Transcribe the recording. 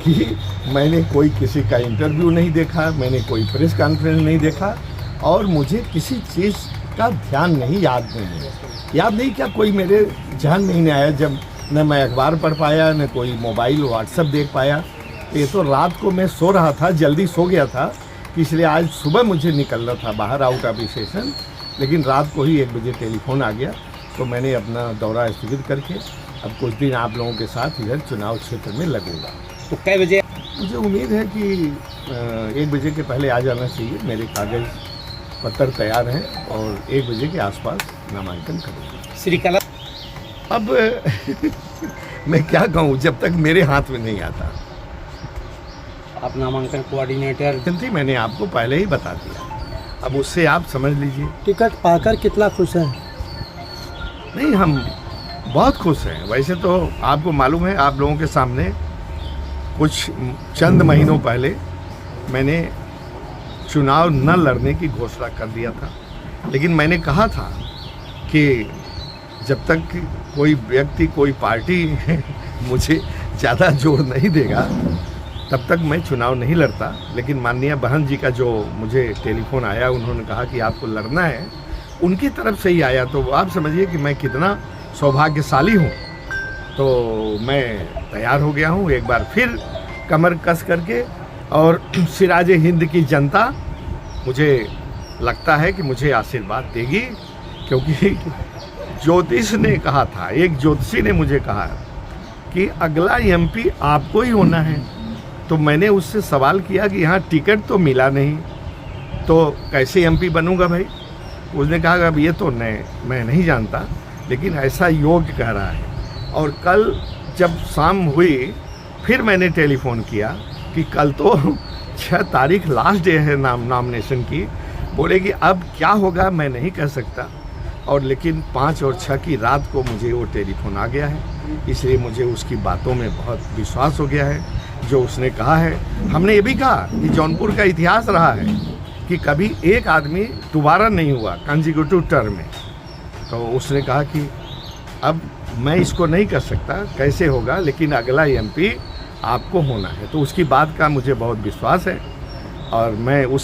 कि मैंने कोई किसी का इंटरव्यू नहीं देखा, मैंने कोई प्रेस कॉन्फ्रेंस नहीं देखा और मुझे किसी चीज़ का ध्यान नहीं, याद नहीं क्या कोई मेरे ध्यान नहीं आया। जब न मैं अखबार पढ़ पाया, न कोई मोबाइल व्हाट्सएप देख पाया। ये तो रात को मैं सो रहा था, जल्दी सो गया था, इसलिए आज सुबह मुझे निकलना था बाहर आउट ऑफ स्टेशन, लेकिन रात को ही 1 बजे टेलीफोन आ गया। तो मैंने अपना दौरा स्थगित करके अब कुछ दिन आप लोगों के साथ इधर चुनाव क्षेत्र में लगूंगा। तो कै बजे? मुझे उम्मीद है कि 1 बजे के पहले आ जाना चाहिए। मेरे कागज़ पत्र तैयार हैं और 1 बजे के आसपास नामांकन करूँगा। श्रीकला अब मैं क्या कहूँ, जब तक मेरे हाथ में नहीं आता। आप नामांकन कोऑर्डिनेटर थी, मैंने आपको पहले ही बता दिया, अब उससे आप समझ लीजिए। टिकट पाकर कितना खुश हैं? नहीं, हम बहुत खुश हैं। वैसे तो आपको मालूम है, आप लोगों के सामने कुछ चंद महीनों पहले मैंने चुनाव न लड़ने की घोषणा कर दिया था, लेकिन मैंने कहा था कि जब तक कोई व्यक्ति, कोई पार्टी मुझे ज़्यादा जोर नहीं देगा तब तक मैं चुनाव नहीं लड़ता। लेकिन माननीय बहन जी का जो मुझे टेलीफोन आया, उन्होंने कहा कि आपको लड़ना है, उनकी तरफ से ही आया, तो आप समझिए कि मैं कितना सौभाग्यशाली हूँ। तो मैं तैयार हो गया हूँ, एक बार फिर कमर कस करके। और सिराज हिंद की जनता मुझे लगता है कि मुझे आशीर्वाद देगी, क्योंकि ज्योतिष ने कहा था, एक ज्योतिषी ने मुझे कहा कि अगला एमपी आपको ही होना है। तो मैंने उससे सवाल किया कि यहाँ टिकट तो मिला नहीं, तो कैसे एमपी बनूंगा भाई? उसने कहा कि अब ये तो मैं नहीं जानता, लेकिन ऐसा योग कह रहा है। और कल जब शाम हुई, फिर मैंने टेलीफोन किया कि कल तो 6 तारीख लास्ट डे है नॉमिनेशन की। बोले कि अब क्या होगा मैं नहीं कह सकता, और लेकिन 5 और 6 की रात को मुझे वो टेलीफोन आ गया है, इसलिए मुझे उसकी बातों में बहुत विश्वास हो गया है। जो उसने कहा है, हमने ये भी कहा कि जौनपुर का इतिहास रहा है कि कभी एक आदमी दोबारा नहीं हुआ कंसेक्यूटिव टर्म में। तो उसने कहा कि अब मैं इसको नहीं कर सकता कैसे होगा, लेकिन अगला एमपी आपको होना है। तो उसकी बात का मुझे बहुत विश्वास है और मैं उस